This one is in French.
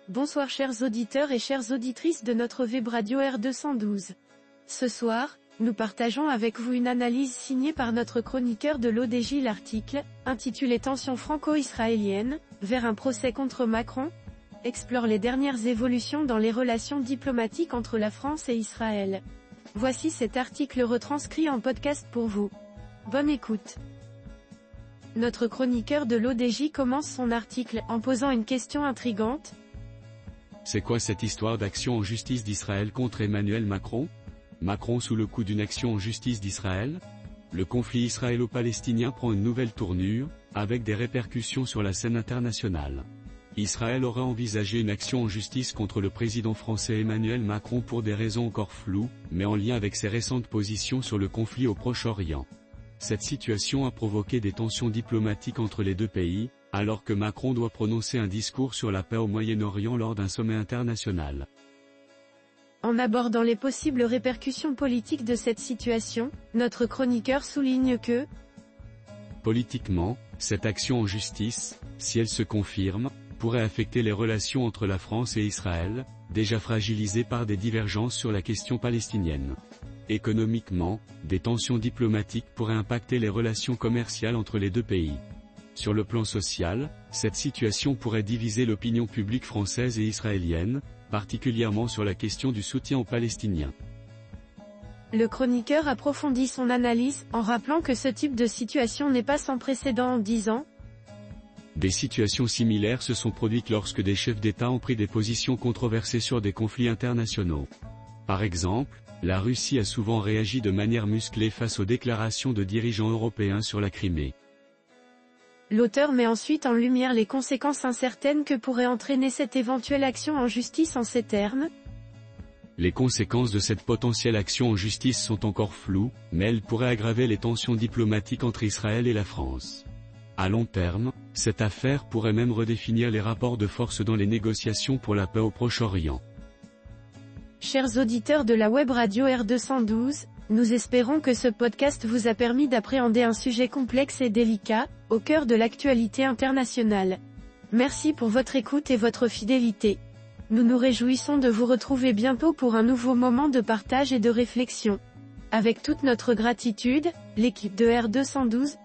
Bonsoir chers auditeurs et chères auditrices de notre web radio R212. Ce soir, nous partageons avec vous une analyse signée par notre chroniqueur de l'ODJ. L'article, intitulé Tensions franco-israéliennes, vers un procès contre Macron, explore les dernières évolutions dans les relations diplomatiques entre la France et Israël. Voici cet article retranscrit en podcast pour vous. Bonne écoute. Notre chroniqueur de l'ODJ commence son article en posant une question intrigante. C'est quoi cette histoire d'action en justice d'Israël contre Emmanuel Macron ? Macron sous le coup d'une action en justice d'Israël ? Le conflit israélo-palestinien prend une nouvelle tournure, avec des répercussions sur la scène internationale. Israël aurait envisagé une action en justice contre le président français Emmanuel Macron pour des raisons encore floues, mais en lien avec ses récentes positions sur le conflit au Proche-Orient. Cette situation a provoqué des tensions diplomatiques entre les deux pays, alors que Macron doit prononcer un discours sur la paix au Moyen-Orient lors d'un sommet international. En abordant les possibles répercussions politiques de cette situation, notre chroniqueur souligne que, politiquement, cette action en justice, si elle se confirme, pourrait affecter les relations entre la France et Israël, déjà fragilisées par des divergences sur la question palestinienne. Économiquement, des tensions diplomatiques pourraient impacter les relations commerciales entre les deux pays. Sur le plan social, cette situation pourrait diviser l'opinion publique française et israélienne, particulièrement sur la question du soutien aux Palestiniens. Le chroniqueur approfondit son analyse en rappelant que ce type de situation n'est pas sans précédent en disant : des situations similaires se sont produites lorsque des chefs d'État ont pris des positions controversées sur des conflits internationaux. Par exemple, la Russie a souvent réagi de manière musclée face aux déclarations de dirigeants européens sur la Crimée. L'auteur met ensuite en lumière les conséquences incertaines que pourrait entraîner cette éventuelle action en justice en ces termes. Les conséquences de cette potentielle action en justice sont encore floues, mais elles pourraient aggraver les tensions diplomatiques entre Israël et la France. À long terme, cette affaire pourrait même redéfinir les rapports de force dans les négociations pour la paix au Proche-Orient. Chers auditeurs de la web radio R212, nous espérons que ce podcast vous a permis d'appréhender un sujet complexe et délicat, au cœur de l'actualité internationale. Merci pour votre écoute et votre fidélité. Nous nous réjouissons de vous retrouver bientôt pour un nouveau moment de partage et de réflexion. Avec toute notre gratitude, l'équipe de R212